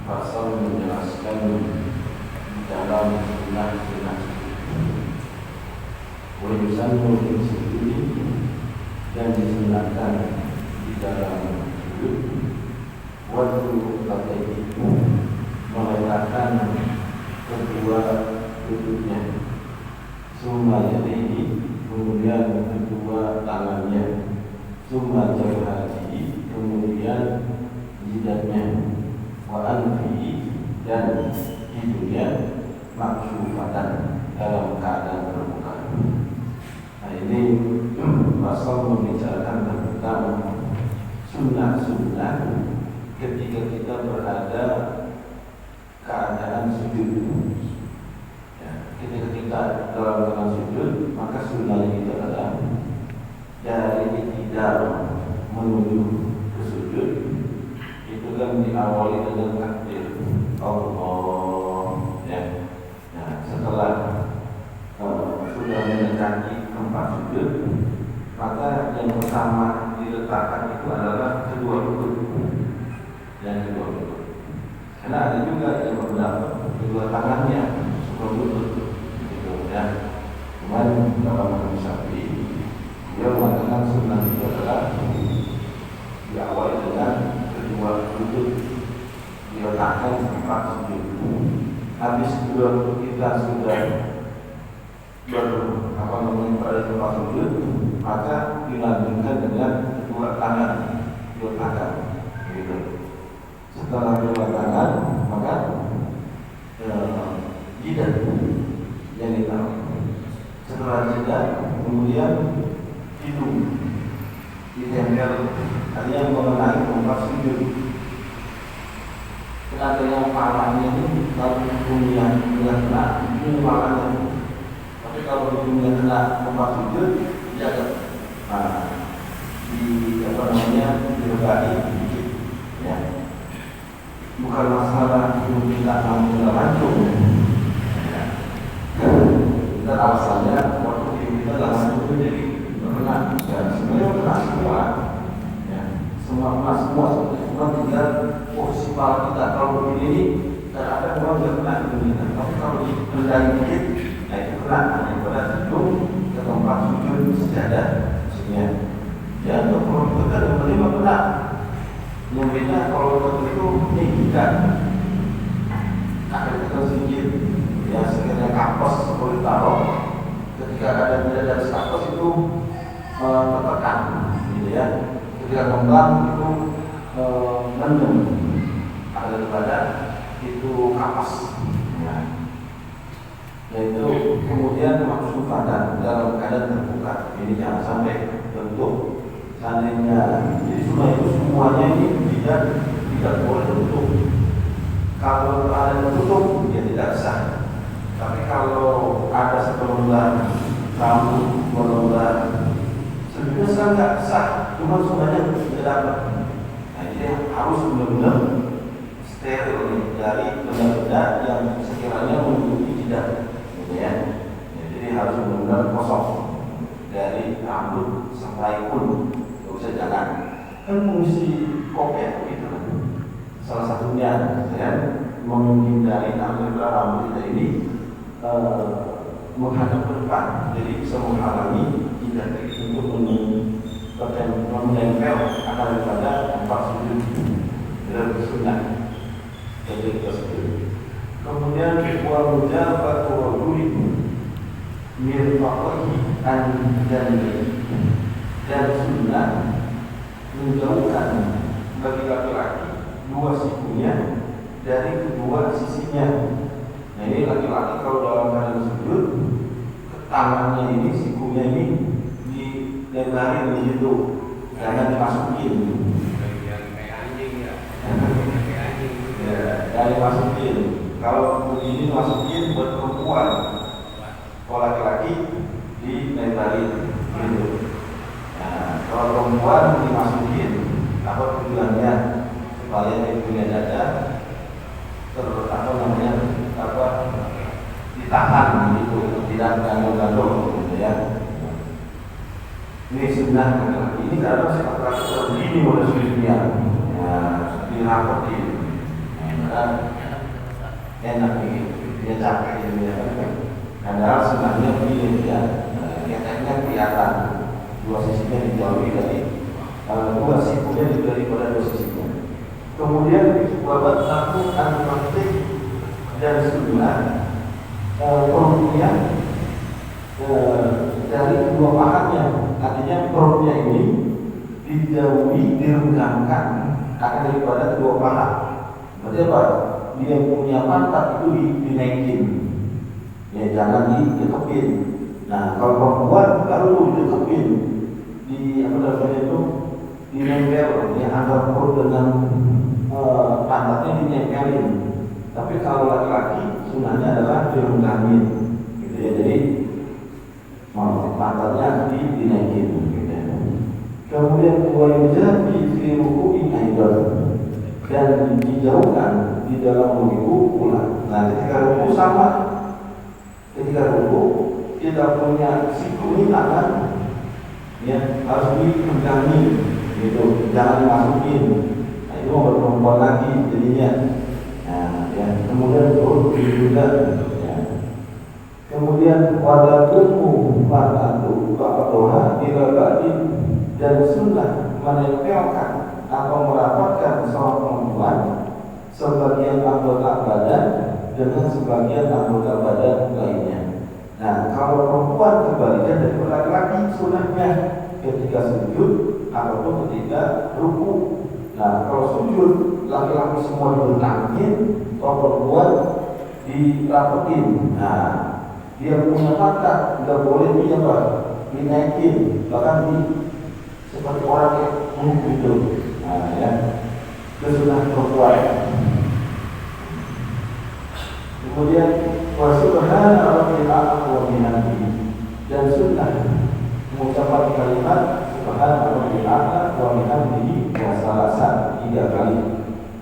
Pasal menjelaskan dalam sunnah-sunnah urusan sendiri dan disunahkan di dalam sujud waktu itu meletakkan kedua lututnya, summa yadihi, kemudian kedua tangannya, summa jabhatihi, kemudian jidatnya, wa anfihi, dan hidungnya maksufatan dalam keadaan terbuka. Nah, ini pasal membicarakan tentang sunnah-sunnah ketika kita berada keadaan sujud. Ya, ketika kita dalam keadaan sujud, maka sunnah itu adalah dari tidak menuju ke sujud itu kan diawali dengan takbir Allah, ya. Nah, setelah sudah mendekati tempat sujud, maka yang pertama diletakkan itu adalah kedua lutut, dan kedua lutut. Karena ada juga yang berpendapat kedua tangannya sebelum lutut, gitu ya. Cuman dalam hadis Syafi'i dia mengatakan sunnah itu adalah diawali dengan kedua lutut diletakkan di tempat sujud. Habis kedua lutut kita sudah pada tempat sujud, maka dilanjutkan dengan kedua tangan diletakkan, gitu. Setelah kedua tangan, maka jidat yang ditaruh. Setelah jidat, kemudian hidung. ditempel, artinya mengenai tempat sujud. Kenapa yang palanya ini kalau dunia kena ini palanya, tapi kalau dunia kena tempat sujud dia agak di apa namanya direbani sedikit, ya. Bukan masalah kita mampu lancung, ya. Kita alasannya waktu kita langsung itu jadi kena, ya. Sebenarnya kena semua, ya. Semua tinggal posisi kepala kita. Kalau begini ini kadang-kadang orang tidak kena begini, tapi kalau direndahin dikit, nah itu kena. Daripada sujud ke tempat sujud sejadah, maksudnya. Ya, untuk kalau kita yang penting kena. Yang beda kalau itu ini kita akan kita sedikit, ya sekiranya kapas seperti taruh. Ketika ada dari kapas itu tertekan, gitu ya. Ketika kembang itu mendem, ada daripada itu kapas, ya. Yaitu kemudian maksud badan dalam keadaan terbuka. Ini jangan sampai bentuk seandainya. Jadi semua itu semuanya ini tidak boleh tertutup. Kalau ada tertutup, ya tidak sah. Tapi kalau ada sekelembar rambut, sekelembar sebenarnya sah nggak sah, cuma semuanya tidak dapat. Nah, jadi harus benar-benar steril dari benda-benda yang sekiranya menutupi jidat, gitu ya. Jadi harus benar-benar kosong dari rambut sampai pun. Jangan kan fungsi kopiah itu kan salah satunya ya, menghindari rambut kita ini menghadap ke depan, jadi bisa menghalangi jidat untuk menempel akan daripada tempat sujud dalam sunnah. Jadi tersebut. Kemudian wajah batu wajuri mirfaqahi dan sunnah menjauhkan bagi laki-laki dua sikunya dari kedua sisinya. Nah ini laki-laki kalau dalam keadaan sujud, tangannya ini, sikunya ini dilebarin di situ, jangan dimasukin. Kayak anjing ya. Ya, jangan dimasukin. Kalau begini dimasukin buat perempuan, kalau laki-laki dilebarin gitu. Nah, kalau perempuan dimasukin, apa tujuannya? Supaya dia punya dada ditahan gitu, tidak gandol-gandol gitu ya. Ini sunnah laki-laki. Ini karena laki-laki begini oleh sujudnya, ya dirapetin, enak nih, dia capek gitu ya. Padahal sebenarnya begini ya, keteknya kelihatan. Dua sisinya dijauhi dari dua sikunya daripada dua sisinya. Kemudian babat satu antipatik dan sunnah perutnya dari kedua pahatnya, artinya perutnya ini dijauhi, direnggangkan akan daripada kedua pahat. Berarti apa? Dia punya pantat itu dinaikin, ya jangan dikepin. Nah kalau perempuan baru dikepin, di apa namanya itu dinempel, ya antara perut dengan pantatnya dinempelin. Tapi kalau laki-laki sunahnya adalah direnggangin, gitu ya. Jadi pantatnya dinaikin, gitu ya. Kemudian wajah di ruku'i aidan, dan dijauhkan di dalam ruku pula. Nah ketika ruku sama, ketika ruku kita punya siku ini tangan, ya harus dipegangi gitu, jangan dimasukin. Nah itu mau perempuan lagi jadinya. Nah ya kemudian turun juga, ya. Kemudian wadakumu fatatu faqdoha dirabadi, dan sunnah menempelkan atau merapatkan seorang perempuan sebagian anggota badan dengan sebagian anggota badan lainnya. Nah, kalau perempuan kebalikan dari laki-laki, sunahnya ketika sujud ataupun ketika ruku. Nah, kalau sujud laki-laki semua dibentangin, kalau perempuan dirapetin. Nah, dia punya pantat, tidak boleh dinaikin, bahkan seperti orang yang itu. Nah, ya, itu sunnah perempuan. Kemudian wasubhana rabbil a'la wa bihamdihi, dan sunnah mengucapkan kalimat subhana rabbil a'la wa bihamdihi wa salasan 3 kali.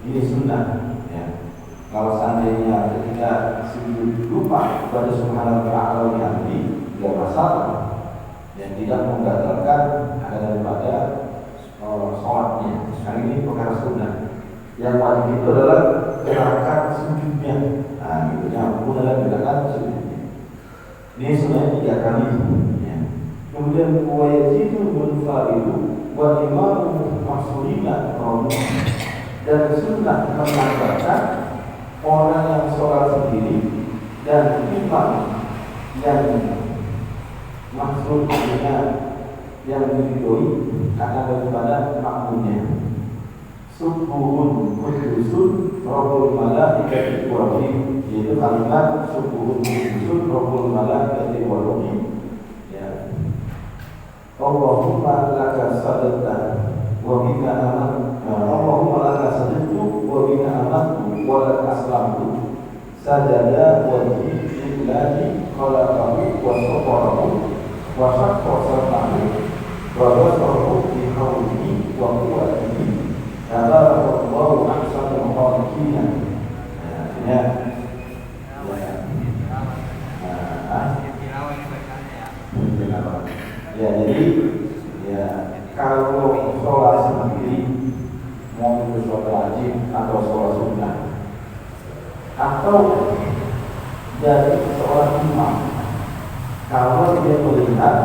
Ini sunnah. Ya. Kalau seandainya ketika sujud lupa pada subhana rabbil a'la wa bihamdihi, tidak masalah. Yang tidak membatalkan ada daripada sholatnya. Sekarang ini perkara sunnah. Yang wajib itu adalah gerakan sujudnya. Nah, gitu. Yang adalah gerakan sujudnya. Ini sebenarnya 3 kali. Ya. Kemudian wajibu munfaridu wa imamu maksudina dan sunnah menambahkan orang yang sholat sendiri dan imam yang maksudnya yang diridhoi karena daripada makmumnya. Subuhun kudusun Rabbul malaikati wa ruhi, yaitu kalimat subuhun kudusun Rabbul malaikati wa ruhi. Ya. Allahumma laka sadaqta wa bika amantu, Allahumma laka sadaqtu wa bika amantu wa laka aslamtu, sajada wajhi lillahi khalaqahu wa sawwarahu wa syaqqa sarfahu wa basarahu bi hawlihi wa quwwatihi. Allahu ahsanul khaliqin. Ya. Ya, jadi ya kalau sholat sendiri mau itu sholat wajib atau sholat sunnah atau dari seorang imam, kalau dia melihat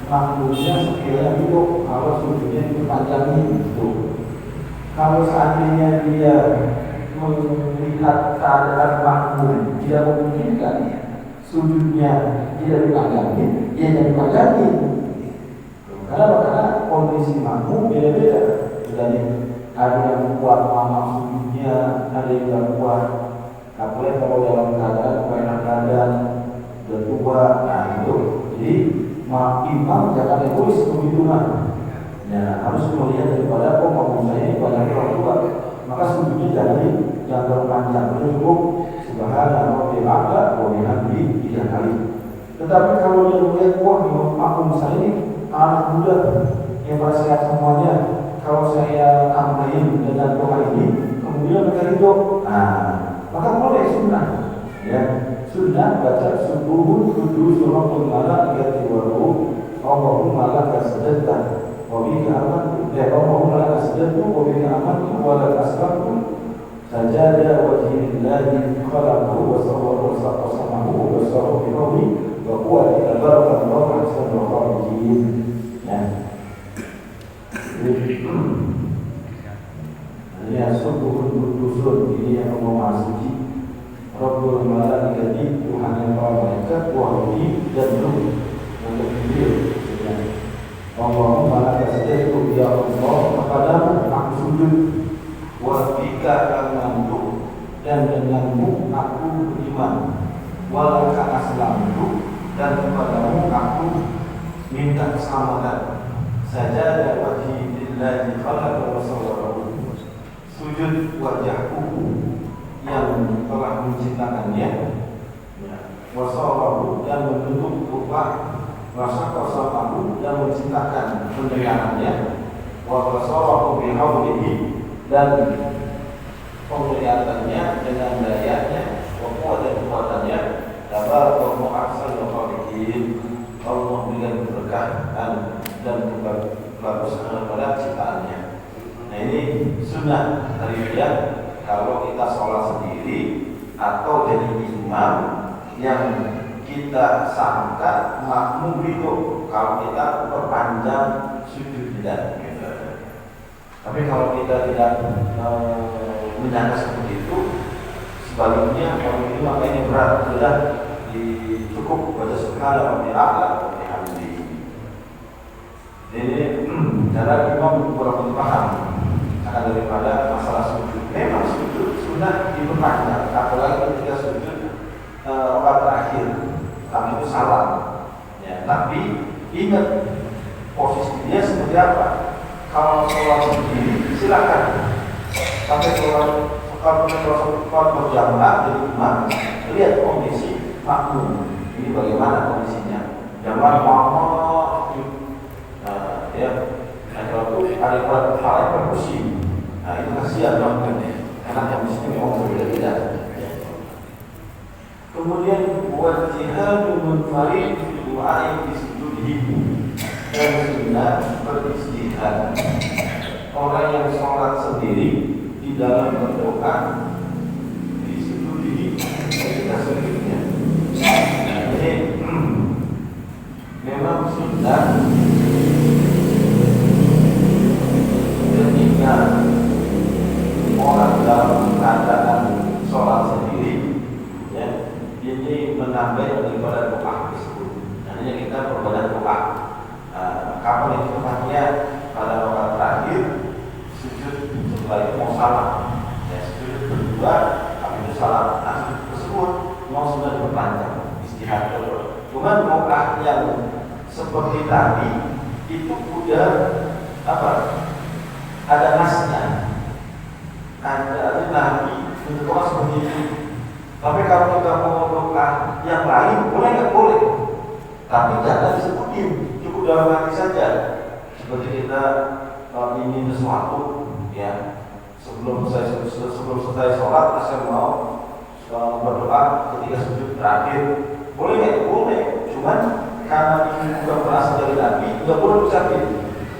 makmumnya sekiranya itu kalau sujudnya itu panjangnya itu, kalau seandainya dia melihat keadaan makmum tidak memungkinkan sujudnya tidak dipanjangin, ya jangan dipanjangin. Karena kondisi makmum beda-beda. Jadi ada yang kuat mama sujudnya, ada yang tidak kuat. Apalagi kalau dalam keadaan kelainan badan dan tua, nah itu. Jadi imam jangan egois begitu kan. Ya, harus melihat daripada makmum saya ini banyak orang tua, maka sujudnya jangan terlalu panjang, cukup subhana rabbil a'la wa bihamdihi 3 kali. Tetapi kalau dia melihat makmum saya ini anak muda yang sehat semuanya, kalau saya tambahin dengan doa ini, kemudian mereka hidup, maka boleh sunnah. Ya, sunnah baca subuhun kudus rabbul malaikati wa ruh, Allahumma laka sadaqta wa bika amantu, Allahumma laka sadaqtu wa bika amantu wa laka aslamtu, sajada wajhi lillahi khalaqahu wa sawwarahu wa samahu wa basarahu bi hawli wa quwwati tabarakallahu ahsanul khaliqin. Ya. Ini subuhun kudusun, ini yang Maha Suci, Rabbul malaikati, Tuhan yang para malaikat, wa ruhi dan ruh untuk beliau. Allahumma laka sajadtu ya Allah, kepadamu aku sujud, wa bika amantu, dan denganmu aku beriman, wa laka aslamtu, dan kepadamu aku minta keselamatan. Sajada wajhi lillahi khalaqa wa sawwarahu, sujud wajahku yang telah menciptakannya, wa sawwarahu, dan membentuk rupa, rasa kosamahu, dan menciptakan pendengarannya, wa basarahu bi hawlihi, dan penglihatannya dengan dayanya, wa kekuatannya, tabarakallahu ahsanul khaliqin. Allah memberikan keberkahan dan kebagusan pada ciptaannya. Nah, ini sunnah dari dia kalau kita sholat sendiri atau jadi imam yang kita sangka makmum itu kalau kita perpanjang sujud tidak. Tapi kalau kita tidak menyangka seperti itu, sebaliknya kalau itu maka ini berat, sudah cukup baca subhana rabbil a'la wa bihamdihi. Jadi cara imam kurang paham akan daripada masalah sujud. Memang sujud sunnah diperpanjang, apalagi ketika sujud rakaat terakhir, tapi itu salam. Ya, tapi ingat posisi dia seperti apa. Kalau sholat sendiri silakan. Sampai kalau berjamaah jadi imam, lihat kondisi makmum. Ini bagaimana kondisinya? Jamaah mau ya, kalau itu ada hal yang berkusi. Nah itu kasihan banget karena kondisinya memang berbeda-beda. Kemudian buat jihadul munfarid doa di sujudih dan sunnah beristihad. Orang yang sholat sendiri di dalam berdoa di sujudih ketika sujudnya. Jadi memang sunnah ketika orang dalam keadaan sholat sendiri, ya, ini menambah daripada doa tersebut. Nantinya kita perbanyak doa. Kapan itu tepatnya? Pada rakaat terakhir, sujud setelah itu mau salam. Ya, sujud kedua, kami itu salam. Nah, sujud tersebut mau sudah diperpanjang istihad terus. Cuman maukah yang seperti tadi itu udah apa? Ada nasnya, ada nabi untuk orang seperti itu. Tapi kalau kita mau doa yang lain boleh nggak boleh, tapi jangan disebutin, cukup dalam hati saja. Seperti kita ingin sesuatu, ya sebelum selesai sholat, saya mau berdoa ketika sujud terakhir, boleh nggak? Boleh. Cuman karena ini bukan berasal dari nabi, nggak boleh ucapin.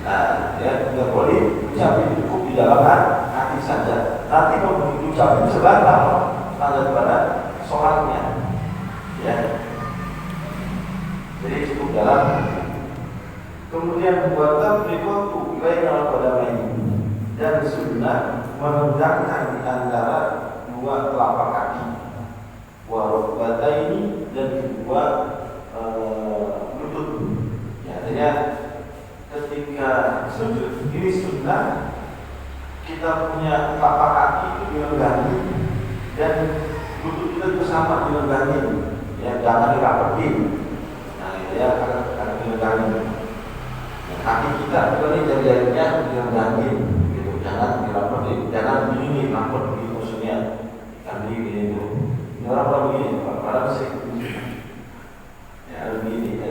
Nah, ya nggak boleh ucapin, cukup di dalam hati saja. Nanti kalau begitu ucapin sebatal tanda pada sholatnya, ya. Jadi cukup dalam. Kemudian buatan berikut bainal qadamain dan sunnah menendangkan di antara dua telapak kaki, warukbataini dan kedua lutut. Ya, artinya ketika sujud ini sunnah kita punya telapak kaki itu dilenggangi dan lutut kita juga sama dilenggangi, ya jangan dirapetin. Nah itu ya karena dilenggangi. Kaki kita juga ini jari-jarinya dilenggangi, gitu. Jangan dirapetin, jangan begini rapet begini maksudnya, kan begini itu. Ini orang begini, orang sih. Ya begini,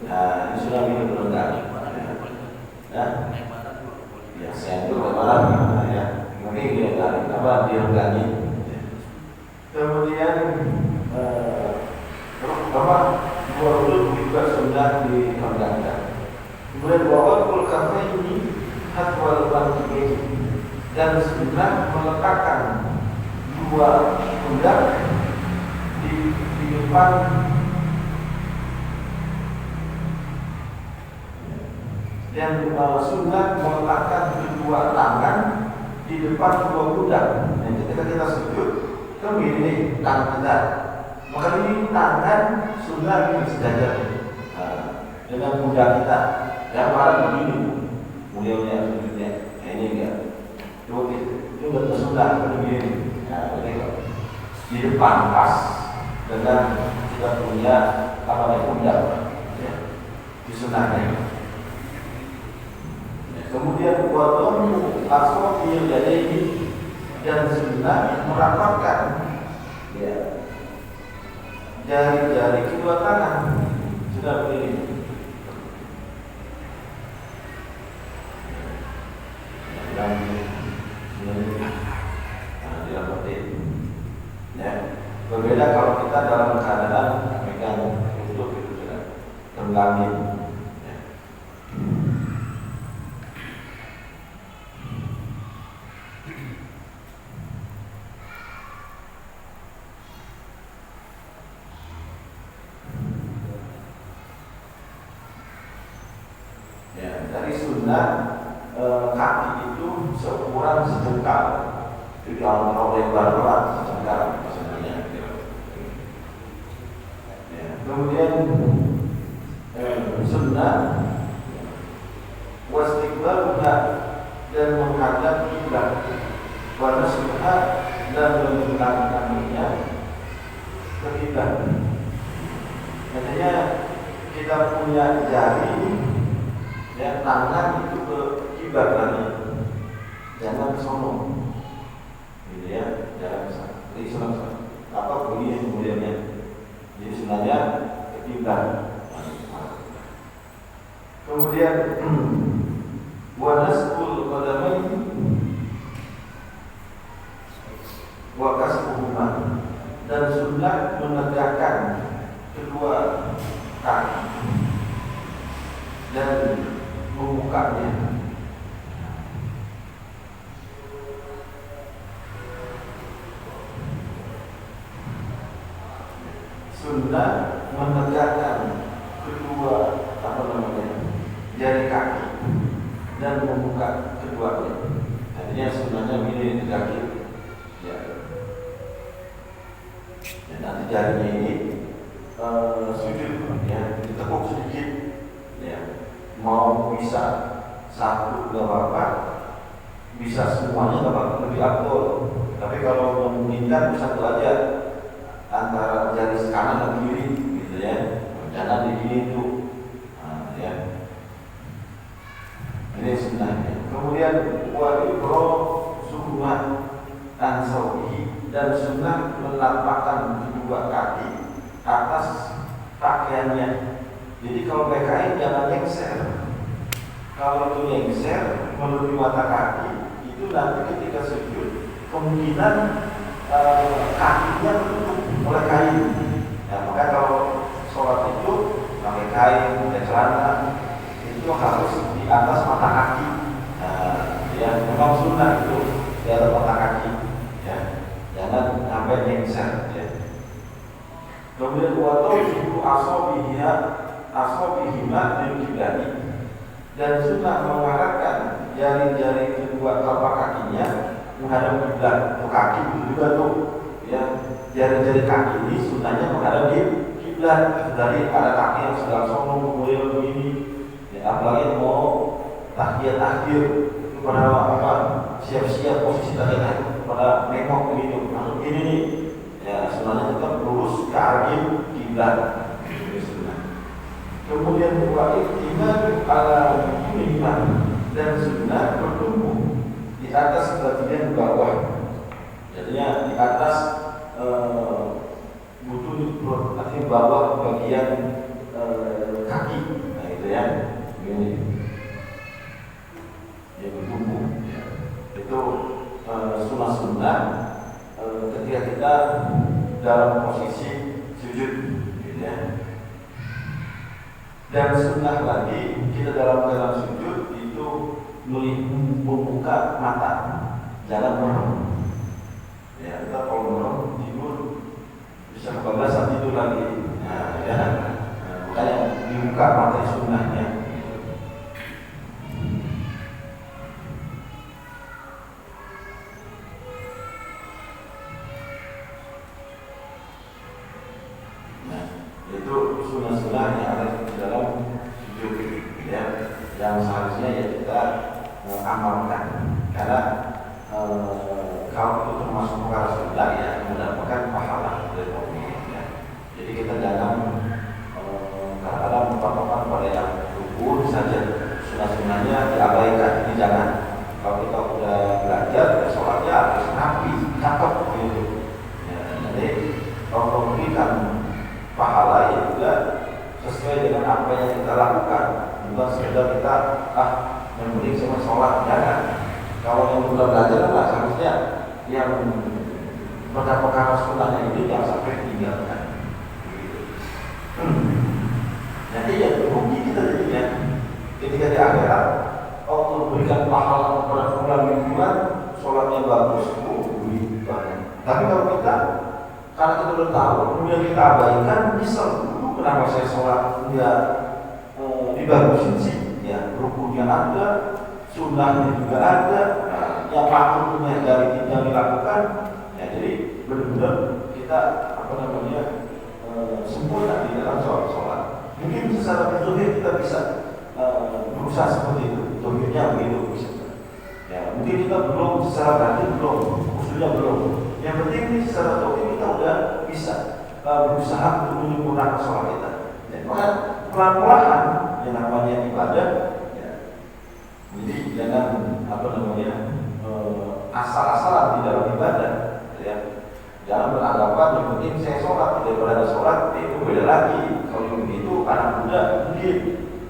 nah ini sudah begini dilenggangi. Nah, ya saya itu kemarin ya, mungkin dilenggangi, apa dilenggangi. Kemudian apa dua lutut juga sudah dilenggangan. Kemudian wawakul kafe ini hatwal bangkit dan sunnah meletakkan dua pundak di depan dan sunnah meletakkan kedua tangan di depan dua pundak. Dan ketika kita sujud, kan begini tangan kita, maka ini tangan sunnah ini sejajar dengan pundak kita. Yang barang begini, mulianya sujudnya, ini enggak. Itu betul sunnah begini. Nah, ini di depan pas dengan kita punya apa pundak, ya, disunnahkan. Kemudian buatmu langsung jadi ini dan sunnah merapatkan, ya, jari-jari kedua tangan sudah begini. Ya, berbeda kalau kita dalam keadaan megang lutut itu sudah tenggangin. Ya, dari sunnah kaki itu seukuran sejengkal. Jadi kalau terlalu lebar berat sejengkal sebenarnya. Ya, kemudian sunnah wastiqbal dan menghadap kiblat, warna sunnah dan membentangkannya ke kiblat. Artinya kita punya jari Ya, tangan itu ke kiblat lagi, jangan ke sono, gitu ya, jangan ke sana. Jadi apa bunyi kemudiannya? Jadi sebenarnya ke kiblat. Kemudian wanasbul qadamain wa kasbuhuma, dan sunnah menegakkan kedua kaki dan membukanya. Sunnah menegakkan kedua jari kaki dan membuka keduanya. Artinya sunnahnya ini ditegaki. Ya. Dan nanti jarinya ini sujud, ya, ditekuk sedikit. Ya. Mau bisa satu gak apa-apa, bisa semuanya gak apa-apa, lebih abdul. Tapi kalau memungkinkan satu aja antara jari kanan dan kiri, gitu ya. Jangan di kiri itu, ya. Ini sebenarnya. Kemudian wa'ibro suhumat ansauhi, dan sunnah melampakkan kedua kaki atas pakaiannya. Jadi kalau pakai kain jangan lengser. Kalau itu lengser menuju mata kaki, itu nanti ketika sujud kemungkinan kakinya tertutup oleh kain. Ya, maka kalau sholat itu pakai kain, pakai celana, itu harus di atas mata kaki. Ya, memang sunnah itu di atas mata kaki. Ya, jangan sampai lengser. Ya. Kemudian waktu itu asobihima dan kiblani, dan sunnah mengarahkan jari-jari kedua telapak kakinya menghadap kiblat. Untuk kaki itu juga tuh, ya, jari-jari kaki ini sunnahnya menghadap kiblat. Dari ada kaki yang sedang sombong kemudian begini, ya, apalagi mau tahiyat akhir itu pada apa siap-siap posisi tahiyat pada nengok begitu, masuk ini nih, ya, sunnahnya tetap lurus ke arah kiblat. Kemudian wa'iktiman ala iman, dan sunnah bertumbuh di atas bagian bawah. Jadinya di atas butun, artinya bawah bagian kaki. Nah itu ya, ini yang bertumbuh. Ya. Itu sunnah-sunnah ketika kita dalam posisi sujud, gitu ya. Dan sunnah lagi kita dalam keadaan sujud itu membuka mata, jangan merem. Ya, kita kalau merem tidur bisa kebablasan tidur lagi. Nah, ya, makanya dibuka mata sunnahnya. Nah, itu sunnah-sunnah yang ada dalam sujud, ya, yang seharusnya ya kita amalkan, karena kalau itu termasuk perkara sunnah ya mendapatkan pahala dari Allah, ya. Jadi kita jangan kadang-kadang berpatokan pada yang rukun saja, sunnah-sunnahnya diabaikan. Ini jangan. Kalau kita udah belajar ya sholatnya harus rapi, cakep gitu. Ya, jadi kalau memberikan pahala ya juga sesuai dengan apa yang kita lakukan, bukan sekedar kita yang penting cuma sholat, jangan. Kalau yang sudah belajar lah seharusnya yang perkara sunnahnya itu jangan sampai ditinggalkan. Nanti yang rugi kita jadinya ketika di akhirat Allah memberikan pahala kepada fulan bin fulan, sholatnya bagus, duit banyak. Tapi kalau kita, karena kita udah tahu, kemudian kita abaikan, misal kenapa saya sholat nggak dibagusin sih? Ya, rukunnya ada, sunnahnya juga ada, yang makhluknya dari kita dilakukan. Ya, jadi benar-benar kita sempurna di dalam sholat. Mungkin secara zahir kita bisa berusaha seperti itu, zahirnya begitu bisa. Ya, mungkin kita belum secara batin belum, usulnya belum. Yang penting ini secara zahir kita udah bisa berusaha untuk menyempurnakan sholat kita. Dan maka pelan-pelan yang namanya ibadah, ya, Jadi jangan asal-asalan di dalam ibadah, ya. Jangan beranggapan yang penting saya sholat, tidak berada sholat itu beda lagi. Kalau yang begitu anak muda mungkin,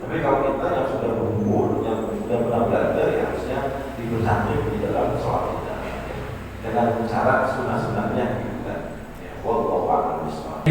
tapi kalau kita yang sudah berumur, yang sudah pernah belajar, ya harusnya dibersamai di dalam sholat kita, ya. Dengan cara sunnah-sunnahnya, gitu kan. Ya, wallahu a'lam bishawab.